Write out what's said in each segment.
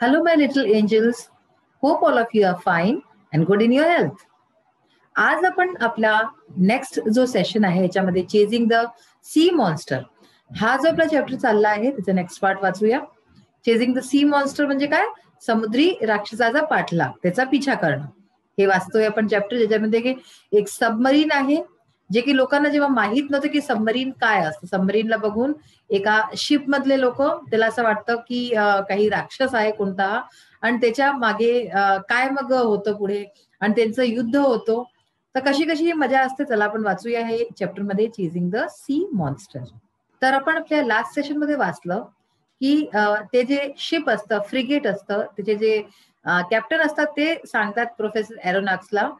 Hello, my little angels. Hope all of you are fine and good in your health. आज आपण आपला next जो session आहे याच्यामध्ये चेजिंग द सी मॉन्स्टर हा जो आपला चॅप्टर चालला आहे त्याचा नेक्स्ट पार्ट वाचूया. चेजिंग द सी मॉन्स्टर म्हणजे काय? समुद्री राक्षसाचा पाठलाग, त्याचा पिछा करणं, हे वाचतोय आपण चॅप्टर, ज्याच्यामध्ये की एक सबमरीन आहे, जे की लोकांना जेव्हा माहित नव्हतं की सबमरीन काय असतं, सबमरीनला बघून एका शिप मधले लोक त्याला असं वाटतं की काही राक्षस आहे कोणता, आणि त्याच्या मागे काय मग होतं पुढे, आणि त्यांचं युद्ध होतं. तर कशी कशी मजा असते, चला आपण वाचूया हे चॅप्टर मध्ये, चेजिंग द सी मॉन्स्टर. तर आपण आपल्या लास्ट सेशन मध्ये वाचलं की ते जे शिप असतं, फ्रिगेट असतं, त्याचे जे कॅप्टन असतात ते सांगतात प्रोफेसर एरोनॉक्सला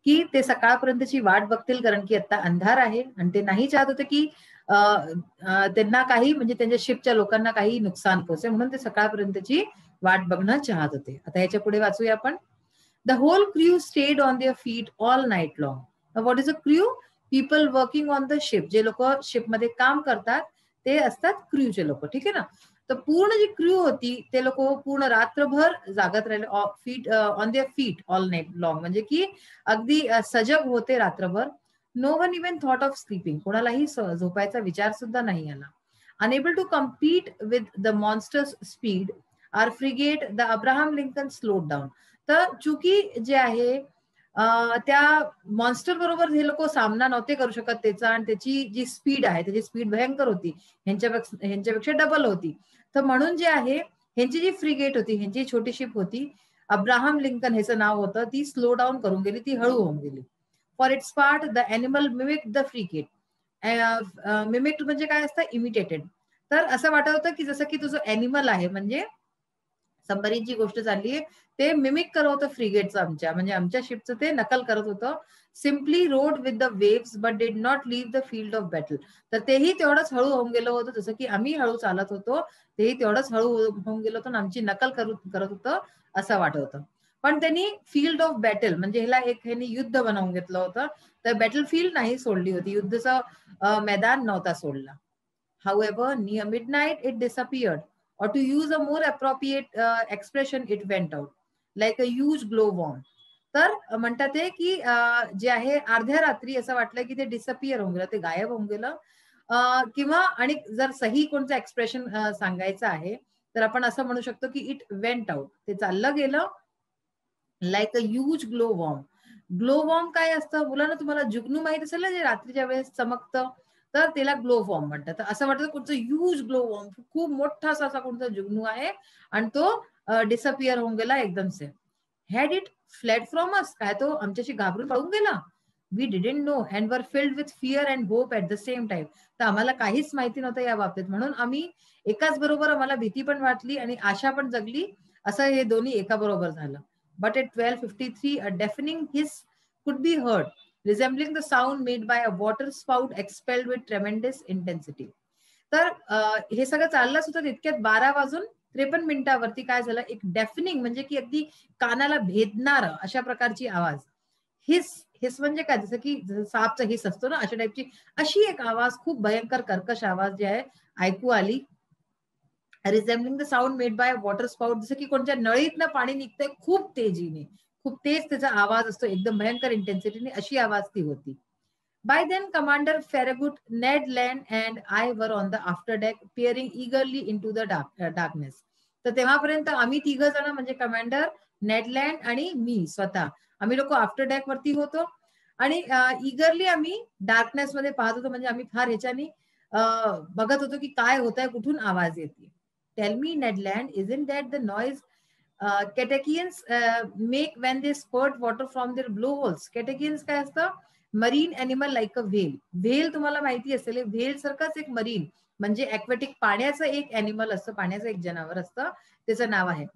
की ते सकाळपर्यंतची वाट बघतील, कारण की आता अंधार आहे, आणि ते नाही चाहत होते की त्यांना काही, म्हणजे त्यांच्या शिपच्या लोकांना काही नुकसान पोहोचेल, म्हणून ते सकाळपर्यंतची वाट बघणं चाहत होते. आता ह्याच्या पुढे वाचूया आपण. The whole crew stayed on their feet all night long. Now, what is a crew? People working on the ship. जे लोक शिप मध्ये काम करतात ते असतात क्रूचे लोक, ठीक आहे ना. तर पूर्ण जी क्रू होती ते लोक पूर्ण रात्रभर जागत राहिले, feet on their feet all night long, म्हणजे की अगदी सजग होते रात्रभर. No one even thought of sleeping, कोणालाही झोपायचा विचार सुद्धा नाही आला. Unable to compete with the monster's speed, our frigate the Abraham Lincoln slowed down. तर चुकी जे आहे त्या मॉन्स्टर बरोबर हे लोक सामना नव्हते करू शकत त्याचा, आणि त्याची जी स्पीड आहे त्याची स्पीड भयंकर होती, ह्यांच्यापेक्षा डबल होती. तर म्हणून जे आहे ह्यांची जी फ्रिगेट होती, ह्यांची छोटी शिप होती, अब्राहम लिंकन ह्याचं नाव होतं, ती स्लो डाऊन करून गेली, ती हळू होऊन गेली. For its part the animal mimic the frigate. Mimic म्हणजे काय असतं? इमिटेटेड. तर असं वाटत होतं की जसं की तुझं एनिमल आहे, म्हणजे सबमरीनची गोष्ट चालली आहे, ते मिमिक करत होतं फ्रिगेटचं, आमच्या म्हणजे आमच्या शिपचं ते नकल करत होतं. Simply rode with the waves but did not leave the field of battle. तर तेही तेवढंच हळू होऊन गेलं होतं, जसं की आम्ही हळू चालत होतो, तेही तेवढंच हळू होऊन गेलं होतं, आमची नकल करत होतं असं वाटत होतं. पण त्यांनी फील्ड ऑफ बॅटल म्हणजे ह्याला एक ह्यांनी युद्ध बनवून घेतलं होतं, तर बॅटल फील्ड नाही सोडली होती, युद्धचं मैदान नव्हता सोडला. However, near midnight it disappeared, or to use a more appropriate expression, it went out like a huge glowworm. तर म्हणतात ते की जे आहे अर्ध्या रात्री असं वाटलं की ते डिसअपिअर होऊन गेलं, ते गायब होऊन गेलं. किंवा आणि जर सही कोणतं एक्सप्रेशन सांगायचं आहे तर आपण असं म्हणू शकतो की इट वेंट आउट, ते चाललं गेलं, लाईक अ ह्यूज ग्लोवॉर्म. ग्लोवॉर्म काय असतं मुलांना? तुम्हाला जुगनू माहित असेल ना, जे रात्रीच्या वेळेस चमकतं, तर त्याला ग्लोवॉर्म म्हणतात. तर असं वाटतं कोणतं ह्यूज ग्लोवॉर्म, खूप मोठा असा कोणता जुगनू आहे, आणि तो डिसअपिअर होऊन गेला एकदम से. Had it fled from us, काय तो आमच्याशी घाबरून पळून गेला? We didn't know and were filled with fear and hope at the same time. तर आम्हाला काहीच माहिती नव्हतं या बाबतीत, म्हणून आम्ही एकाच बरोबर आम्हाला भीती पण वाटली आणि आशा पण जगली, असं हे दोन्ही एका बरोबर झालं. But at 12:53, a deafening hiss could be heard, resembling the sound made by a water spout expelled with tremendous intensity. तर हे सगळं चाललंच होतं, तितक्यात 12:53 काय झालं, एक डेफनिंग म्हणजे की अगदी कानाला भेदणार अशा प्रकारची आवाज. हिस, हिस म्हणजे काय? जसं की सापचा हिस असतो ना, अशा टाईपची अशी एक आवाज, खूप भयंकर कर्कश आवाज जी आहे ऐकू आली. Resembling the sound made by waterspout, जसं की कोणत्या नळीतनं पाणी निघतंय खूप तेजीने, खूप तेज त्याचा आवाज असतो, एकदम भयंकर इंटेन्सिटीने, अशी आवाज ती होती. By then commander Farragut, Ned Land and I were on the after deck peering eagerly into the darkness. तर तेव्हापर्यंत आम्ही तिघ जण म्हणजे कमांडर, नेडलँड आणि मी स्वतः, आम्ही लोक आफ्टर डेक वरती होतो, आणि इगरली आम्ही डार्कनेस मध्ये पाहत होतो, म्हणजे आम्ही फार ह्याच्यानी बघत होतो की काय होत आहे, कुठून आवाज येते. Tell me Ned Land, isn't that the noise cetaceans make when they spurt water from their blowholes? Cetaceans काय असतं? Marine animal like a whale. Whale तुम्हाला माहिती असेल, व्हेल सारखंच एक मरीन म्हणजे ऍक्वेटिक, पाण्याचं एक अॅनिमल असतं, पाण्याचं एक जनावर असतं, त्याचं नाव आहे.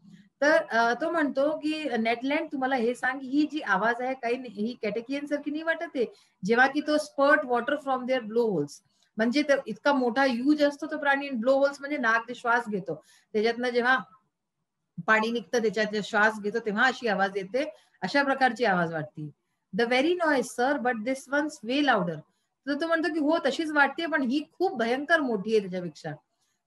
तर तो म्हणतो की नेटलँड, तुम्हाला हे सांग, ही जी आवाज आहे काही ही कॅटेकियन सारखी नाही वाटत आहे, जेव्हा की तो spurt water from their blowholes, म्हणजे इतका मोठा यूज असतो तो प्राणी. ब्लो होल्स म्हणजे नाक, ते श्वास घेतो त्याच्यातनं, जेव्हा पाणी निघतं त्याच्यात श्वास घेतो तेव्हा अशी आवाज येते, अशा प्रकारची आवाज वाटते. The very noise sir, but this once way louder. तर तो म्हणतो की हो तशीच वाटते, पण ही खूप भयंकर मोठी आहे त्याच्यापेक्षा.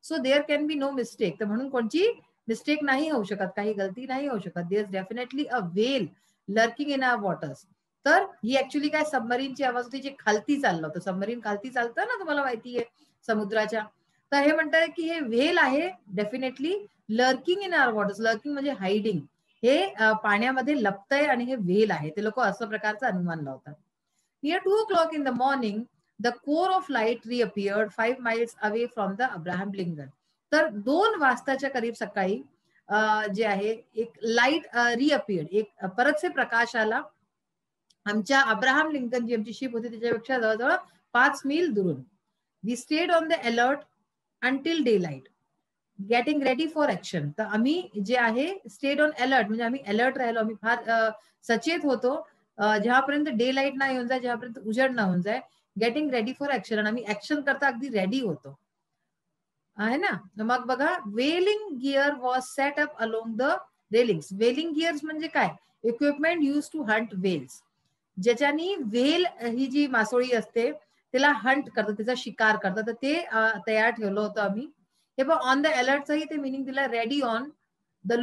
So there can be no mistake, तर म्हणून कोणची मिस्टेक नाही होऊ शकत, काही गलती नाही होऊ शकत. There is definitely a whale lurking in our waters. तर ही ऍक्च्युली काय सबमरीनची आवाज होती, जे खालती चाललं होतं. सबमरीन खालती चालतं ना, तुम्हाला माहिती आहे समुद्राच्या. तर हे म्हणतात की हे व्हेल आहे definitely lurking in our waters. Lurking म्हणजे हायडिंग, हे पाण्यामध्ये लपतंय आणि हे व्हेल आहे. ते लोक असं प्रकारचा अनुमान लावतात. Near 2 o'clock in the morning, the core of light reappeared 5 miles away from the Abraham Lincoln. तर 2 वाजताच्या करीब सकाळी जे आहे एक लाईट रिअपिअर्ड, एक परतचे प्रकाश आला आमच्या अब्राहम लिंकन जी आमची शिप होती त्याच्यापेक्षा जवळजवळ 5 मील दुरून. We stayed on the alert until daylight getting ready for action. तर आम्ही जे आहे स्टेड ऑन अलर्ट म्हणजे आम्ही अलर्ट राहिलो, आम्ही फार सचेत होतो जेव्हापर्यंत डे लाईट नाही होऊन जाय, जेव्हापर्यंत उजेड ना होऊन जाय. गेटिंग रेडी फॉर ऍक्शन, आणि आम्ही ऍक्शन करता अगदी रेडी होतो आहे ना. मग बघा, whaling gear was set up along the railings. Whaling gears म्हणजे काय, equipment use to hunt whales, ज्याच्यानी वेल ही जी मासोळी असते त्याला हंट करतात, त्याचा शिकार करतात. तर ते तयार ठेवलं होतं आम्ही. हे बघ, ऑन द अलर्टचंही ते मिनिंग दिला, रेडी ऑन द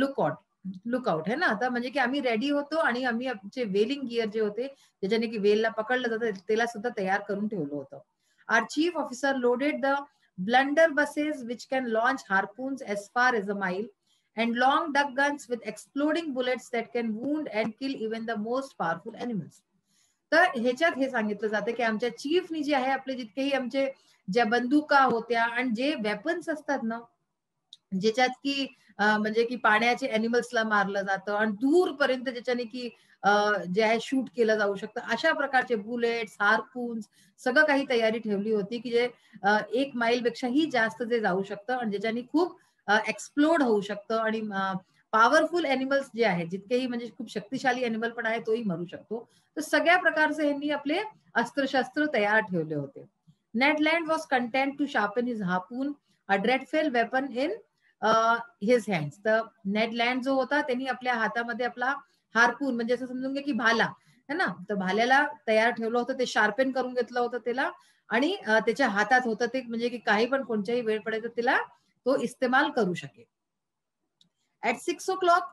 लुकआउट है ना. आता म्हणजे की आम्ही रेडी होतो आणि आम्ही आमचे वेलिंग गिअर जे होते ज्याच्याने की वेलला पकडलं जातं त्याला सुद्धा तयार करून ठेवलं होतं. Our chief officer loaded the blunderbusses which can launch harpoons as far as a mile and long duck guns with exploding bullets that can wound and kill even the most powerful animals. तर ह्याच्यात हे सांगितलं जातं की आमच्या चीफनी जे आहे आपले जितकेही आमचे ज्या बंदुका होत्या आणि जे वेपन्स असतात ना, ज्याच्यात की म्हणजे की पाण्याचे अॅनिमल्सला मारलं जातं आणि दूरपर्यंत ज्याच्याने की जे आहे शूट केलं जाऊ शकतं, अशा प्रकारचे बुलेट्स, हार्पून्स, सगळं काही तयारी ठेवली होती की जे 1 मैलपेक्षाही जास्त जे जाऊ शकतं आणि ज्याच्याने खूप एक्सप्लोड होऊ शकतं आणि पॉवरफुल अॅनिमल्स जे आहेत, जितकेही म्हणजे खूप शक्तिशाली अॅनिमल पण आहे तोही मरू शकतो. तर सगळ्या प्रकारचे यांनी आपले अस्त्रशस्त्र तयार ठेवले होते. Ned Land was content to sharpen his harpoon, a dreadful weapon in his hands. तर नेड लँड जो होता त्यांनी आपल्या हातामध्ये आपला हार्पून म्हणजे असं समजून घ्या की भाला है ना, तर भाल्याला तयार ठेवलं होतं, ते शार्पेन करून घेतलं होतं त्याला आणि त्याच्या हातात होतं ते, म्हणजे की काही पण कोणत्याही वेळ पडायचं त्याला तो इस्तेमाल करू शकेल. At 6 o'clock,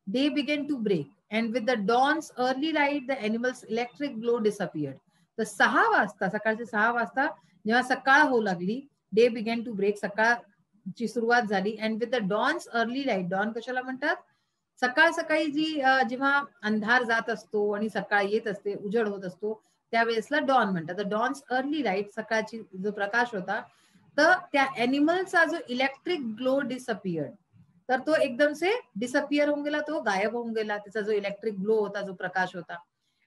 day began to break, and with the dawn's early light, the animal's electric glow disappeared. तर 6 वाजता, सकाळचे 6 वाजता जेव्हा सकाळ होऊ लागली, डे बिगेन टू ब्रेक, सकाळची सुरुवात झाली. And with the dawn's early light, dawn कशाला म्हणतात, सकाळ सकाळी जी जेव्हा अंधार जात असतो आणि सकाळ येत असते, उजड होत असतो, त्यावेळेसला डॉन म्हणतात. द डॉन्स अर्ली लाईट, सकाळची जो प्रकाश होता, तर त्या एनिमलचा जो इलेक्ट्रिक ग्लो डिसअपियर्ड, तर तो एकदम से डिसअपियर होऊन गेला, तो गायब होऊन गेला, त्याचा जो इलेक्ट्रिक ग्लो होता, जो प्रकाश होता.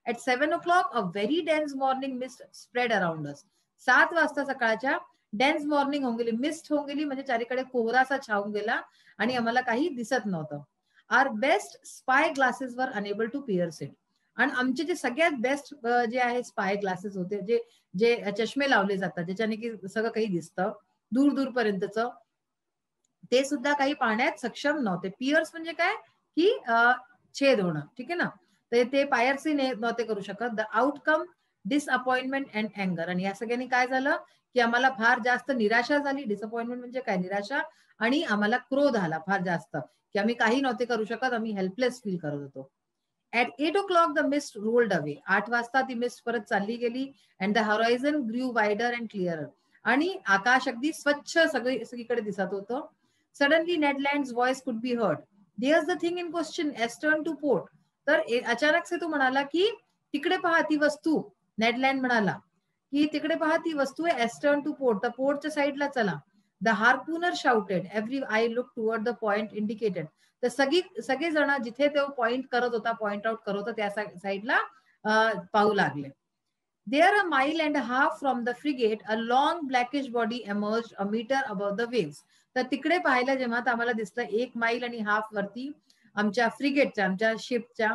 At 7 o'clock a very dense morning mist spread around us. 7 वाजता सकाळच्या डेन्स मॉर्निंग होऊन गेली, मिस्ट होऊन गेली, म्हणजे चारीकडे कोहरासा छावून गेला आणि आम्हाला काही दिसत नव्हतं. Our best spyglasses were unable to pierce it. आणि आमचे जे सगळ्यात बेस्ट जे आहे स्पाय ग्लासेस होते, जे जे चष्मे लावले जातात ज्याच्याने की सगळं काही दिसतं दूर दूरपर्यंतचं, ते सुद्धा काही पाहण्यात सक्षम नव्हते. पियर्स म्हणजे काय की छेद होणं, ठीक आहे ना. तर ते पायर्सही नव्हते करू शकत. द आउटकम डिसअपॉइंटमेंट अँड अँगर. आणि या सगळ्यांनी काय झालं की आम्हाला फार जास्त निराशा झाली. डिसअपॉइंटमेंट म्हणजे काय, निराशा, आणि आम्हाला क्रोध आला फार जास्त की आम्ही काही नव्हते करू शकत, आम्ही हेल्पलेस फील करत होतो. At 8 o'clock the mist rolled away. 8 वाजता ती मिस्ट परत चालली गेली. And the horizon grew wider and clearer. आणि आकाश अगदी स्वच्छ सगळीकडे दिसत होतं. Suddenly Ned Land's voice could be heard. There's the thing in question, astern to port. तर अचानक से तो म्हणाला की तिकडे पहा ती वस्तू. नेडलँड म्हणाला की तिकडे पहा ती वस्तू आहे, एस्टर्न टू पोर्ट, तर पोर्टच्या साईडला चला. The harpooner shouted, every eye look toward the point indicated. तर सगळेजण जिथे तो पॉइंट करत होता, पॉइंट आउट करत होता, त्या साईडला पाहू लागले. There, a mile and a half from the frigate, a long blackish body emerged a meter above the waves. तर तिकडे पाहायला जेव्हा तर आम्हाला दिसलं 1 मैल आणि हाफ वरती आमच्या फ्रिगेटच्या, आमच्या शिपच्या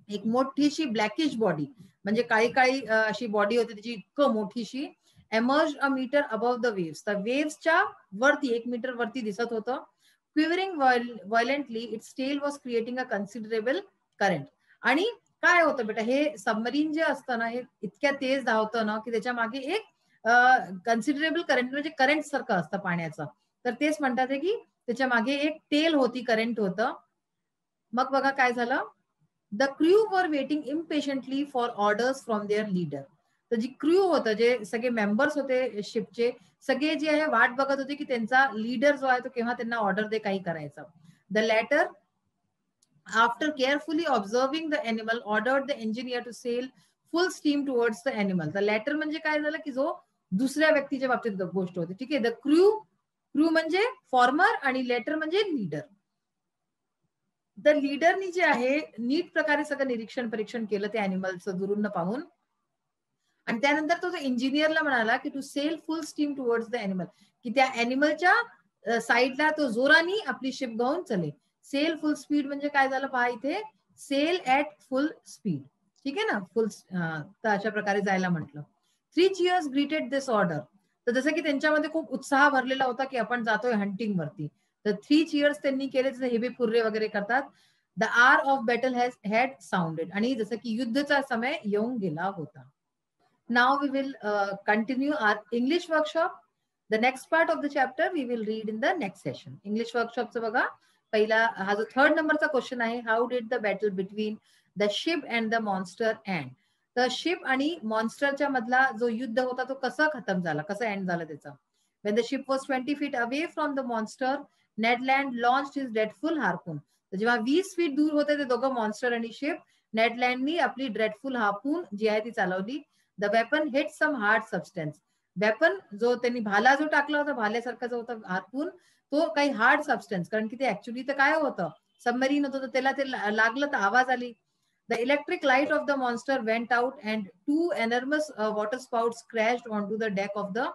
एक मोठीशी ब्लॅकिश बॉडी, म्हणजे काळी काळी अशी बॉडी होती त्याची, इतकं मोठीशी. Emerge a metre above the waves, तर वेव्सच्या वरती 1 मीटर वरती दिसत होतं. Quivering violently its tail was creating a considerable current. आणि काय होतं बेटा, हे सबमरीन जे असतं ना, हे इतक्या तेज धावतं ना की त्याच्या मागे एक कन्सिडरेबल करंट, म्हणजे करंट सारखं असतं पाण्याचं. तर तेच म्हणतात की त्याच्या मागे एक टेल होती, करंट होतं. मग बघा काय झालं, the crew were waiting impatiently for orders from their leader. तर जी क्रू होतं, जे सगळे मेंबर्स होते शिपचे, सगळे जे आहे वाट बघत होते की त्यांचा लीडर जो आहे तो केव्हा त्यांना ऑर्डर दे काही करायचं. The latter after carefully observing the animal ordered the engineer to sail full steam towards the animal. The latter म्हणजे काय झालं की जो दुसऱ्या व्यक्तीच्या बाबतीत गोष्ट होती. ठीक आहे, द क्रू म्हणजे फॉर्मर आणि लेटर म्हणजे लीडर. द लीडरनी जे आहे नीट प्रकारे सगळं निरीक्षण परीक्षण केलं त्या अॅनिमलचं दुरून पाहून, आणि त्यानंतर तो इंजिनियरला म्हणाला की to sail full steam towards the animal, की त्या अॅनिमलच्या साईडला तो जोरानी आपली शिप घेऊन चले. सेल फुल स्पीड म्हणजे काय झालं पहा इथे, सेल ऍट फुल स्पीड. ठीक आहे ना, फुल. तर अशा प्रकारे जायला म्हटलं. 3 cheers ग्रीटेड दिस ऑर्डर. तर जसं की त्यांच्यामध्ये खूप उत्साह भरलेला होता की आपण जातोय हंटिंग वरती. तर 3 cheers त्यांनी केले, जसं हेबे फुर्रे वगैरे करतात. The roar of battle had sounded, आणि जसं की युद्धचा समय येऊन गेला होता. Now we will continue our English workshop. The next part of the chapter we will read in the next session. English workshop चा बघा, पहिला हा जो 3rd नंबरचा क्वेश्चन आहे, how did the battle between the ship and the monster end. तर ship आणि मॉन्स्टरच्या मधला जो युद्ध होता तो कसा खतम झाला, कसा एंड झाला त्याचा. When the ship was 20 feet away from the monster, Ned Land launched his dreadful harpoon. तर जेव्हा 20 फीट दूर होते ते दोघं, मॉन्स्टर आणि शिप, नेड लँडनी आपली ड्रेडफुल हार्पून जी आहे ती चालवली. The weapon hit some hard substance. Weapon जो त्यांनी भाला जो टाकला होता, भाल्यासारखा जो होता हार्पून, तो काही हार्ड सबस्टन्स, कारण की ते ऍक्च्युअली तर काय होतं, सबमरीन होतं, तर त्याला ते लागलं तर आवाज आली. The electric light of the monster went out and 2 enormous water spouts crashed on to the deck of the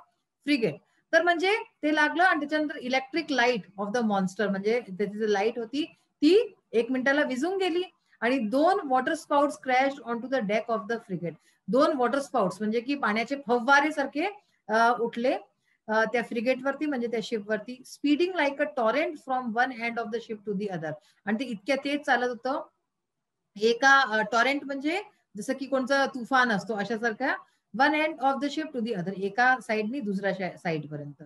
frigate. तर म्हणजे ते लागलं आणि त्याच्यानंतर electric light of the monster, म्हणजे त्याची जी लाईट होती ती 1 मिनिटाला विझून गेली, आणि 2 water spouts crashed on to the deck of the frigate. 2 water spouts म्हणजे की पाण्याचे फव्वारे सारखे उठले त्या फ्रिगेटवरती, म्हणजे त्या शिपवरती. Speeding like a torrent from one end of the ship to the other. आणि ते इतक्या तेज चालत होतं, एका टॉरेंट म्हणजे जसं की कोणता तुफान असतो अशासारख्या, one end of the ship to the other, एका साइडनी दुसऱ्या साइड पर्यंत.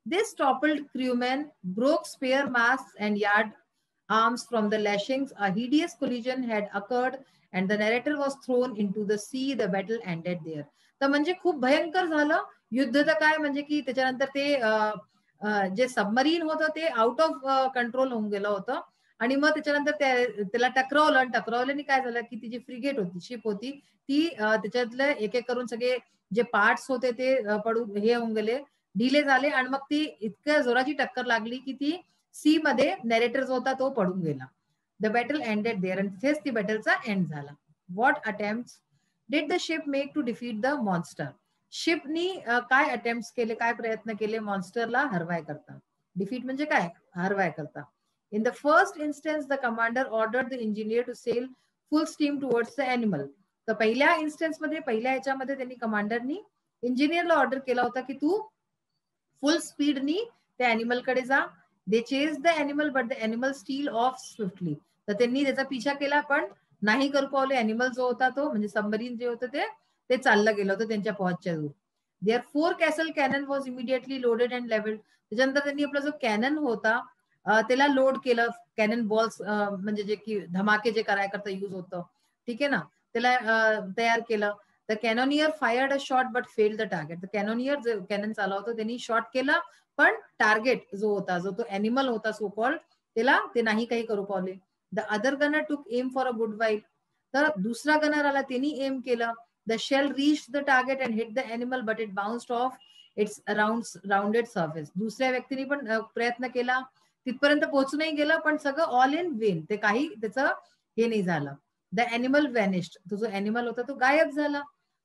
This toppled crewmen broke spare masts and yard arms from the lashings. A hideous collision had occurred and the narrator was thrown into the sea. The battle ended there. तर म्हणजे खूप भयंकर झालं युद्ध. तर काय म्हणजे की त्याच्यानंतर ते जे सबमरीन होतं ते आउट ऑफ कंट्रोल होऊन गेलं होतं, आणि मग त्याच्यानंतर त्याला टकरावलं, आणि टकरावल्याने काय झालं की ती जी फ्रिगेट होती, शिप होती, ती त्याच्यातले एक एक करून सगळे जे पार्ट्स होते ते पडून हे होऊन गेले, ढिले झाले, आणि मग ती इतक्या जोराची टक्कर लागली की ती सी मध्ये नॅरेटर जो होता तो पडून गेला. द बॅटल एंडेड देअर, आणि तिथेच ती बॅटलचा एंड झाला. What attempts did the ship make to defeat the monster. शिपनी काय अटेम्प्ट्स केले, काय प्रयत्न केले मॉन्स्टरला हरवाय करता. डिफीट म्हणजे काय, हरवाय करता. In the first instance the commander ordered the engineer to sail full steam towards the animal. तर पहिल्या इन्स्टन्स मध्ये, पहिल्या ह्याच्यामध्ये त्यांनी कमांडरनी इंजिनियरला ऑर्डर केला होता की तू फुल स्पीडनी त्या अॅनिमलकडे जा. They chase the animal but the animal stole off swiftly. तर त्यांनी त्याचा पिछा केला पण नाही करू पावले. अॅनिमल जो होता तो, म्हणजे सबमरीन जे होतं ते चाललं गेलं होतं त्यांच्या पॉजच्या दूर. There 4 castle cannon was immediately loaded and levelled. त्याच्यानंतर त्यांनी आपला जो कॅनन होता त्याला लोड केलं. कॅनन बॉल्स म्हणजे जे की धमाके जे करायकरता युज होतं, ठीक आहे ना, त्याला तयार केलं. The cannoneer fired a shot but fail the target. The cannoneer जे कॅनन चालवतो त्यांनी शॉट केला, पण टार्गेट जो होता, जो तो अॅनिमल होता सो कॉल्ड, त्याला ते नाही काही करू पावले. The other gunner took aim for a good while. तर दुसरा गनर आला, त्यांनी एम केलं. The shell reach the target and hit the animal but it bounced off its rounded surface. दुसऱ्या व्यक्तीने पण प्रयत्न केला, तिथपर्यंत पोहोचूनही गेलं, पण सगळं ऑल इन वेन, ते काही त्याचं हे नाही झालं. The animal vanished. तो जो अॅनिमल होता तो गायब झाला.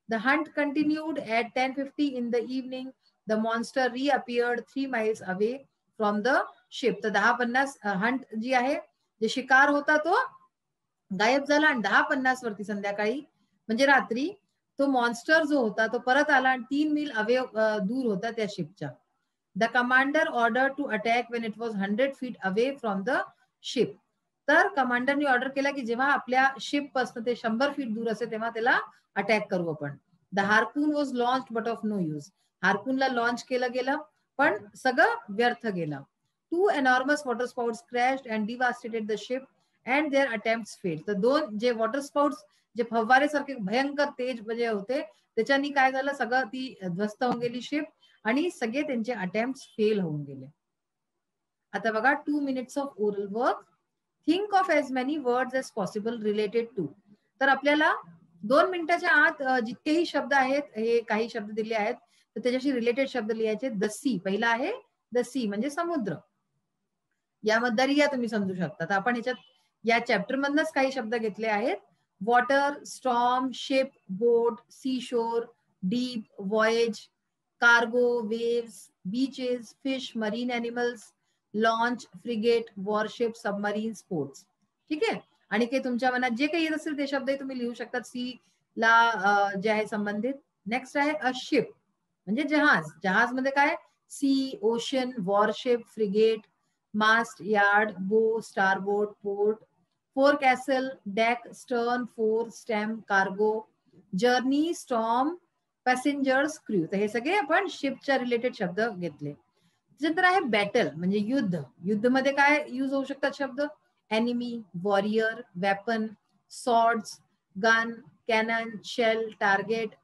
The hunt continued at 10:50 in the evening. The monster reappeared 3 miles away from the ship. तर 10:50 हंट जी आहे, जे शिकार होता तो गायब झाला, आणि 10:50 वरती संध्याकाळी म्हणजे रात्री तो मॉन्स्टर जो होता तो परत आला, आणि 3 मील अवे दूर होता त्या शिपच्या. The commander order to attack when it was 100 feet away from the ship. तर कमांडरनी ऑर्डर केला की जेव्हा आपल्या शिप पासून ते 100 फीट दूर असेल तेव्हा त्याला अटॅक करू आपण. The harpoon was launch but of no use. हार्पूनला लॉन्च केलं गेलं, पण सगळं व्यर्थ गेलं. 2 enormous water spouts crashed and devastated the ship and their attempts failed. तर 2 जे वॉटर स्पाउट्स जे फव्वारेसारखे भयंकर तेज म्हणजे होते त्याच्यानी काय झालं, सगळं ती ध्वस्त होऊन गेली शिप आणि सगळे त्यांचे अटेम्प्ट फेल होऊन गेले. आता बघा 2 minutes of oral work. Think of as many words as possible related to. तर आपल्याला 2 मिनिटाच्या आत जितकेही शब्द आहेत, हे काही शब्द दिले आहेत तर त्याच्याशी रिलेटेड शब्द लिहायचे. द सी पहिला आहे, द सी म्हणजे समुद्र. या मधदरिया तुम्ही समजू शकता. तर आपण ह्याच्यात या चॅप्टर मधनच काही शब्द घेतले आहेत. Water, storm, ship, boat, sea shore, deep, voyage, cargo, waves, beaches, fish, marine animals, launch, frigate, warship, submarine, sports. ठीक आहे. आणि काही तुमच्या मनात जे काही येत असेल ते शब्द तुम्ही लिहू शकतात सी ला जे आहे संबंधित. नेक्स्ट आहे अ शिप म्हणजे जहाज. जहाज मध्ये काय, सी, ओशन, वॉरशिप, फ्रिगेट, मास्ट, यार्ड, बो, starboard, port, four castle, deck, stern, four, stem, cargo, journey, storm, passengers, crew. तर हे सगळे आपण शिपच्या रिलेटेड शब्द घेतले. त्याच्यानंतर आहे बॅटल म्हणजे युद्ध. युद्ध मध्ये काय यूज होऊ शकतात शब्द, enemy, warrior, weapon, swords, gun, cannon, shell, target,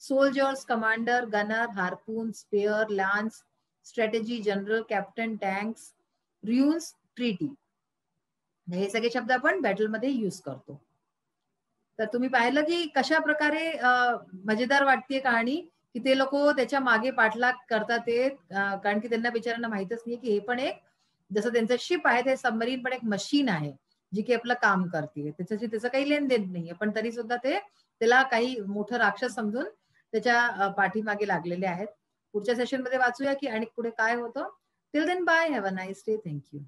soldiers, commander, gunner, harpoon, spear, lance, strategy, general, captain, tanks, runs, treaty. हे सगळे शब्द आपण बॅटलमध्ये यूज करतो. तर तुम्ही पाहिलं की कशा प्रकारे मजेदार वाटते कहाणी, की ते लोक त्याच्या मागे पाठलाग करतात ते कारण की त्यांना बिचारांना माहितच नाही की हे पण एक जसं त्यांचं शिप आहे ते सबमरीन पण एक मशीन आहे जी की आपलं काम करते. त्याच्याशी त्याचं काही लेनदेन नाहीये पण तरी सुद्धा ते त्याला काही मोठं राक्षस समजून त्याच्या पाठीमागे लागलेले आहेत. पुढच्या सेशन मध्ये वाचूया की आणि पुढे काय होतं. Till then bye, have a nice day, thank you.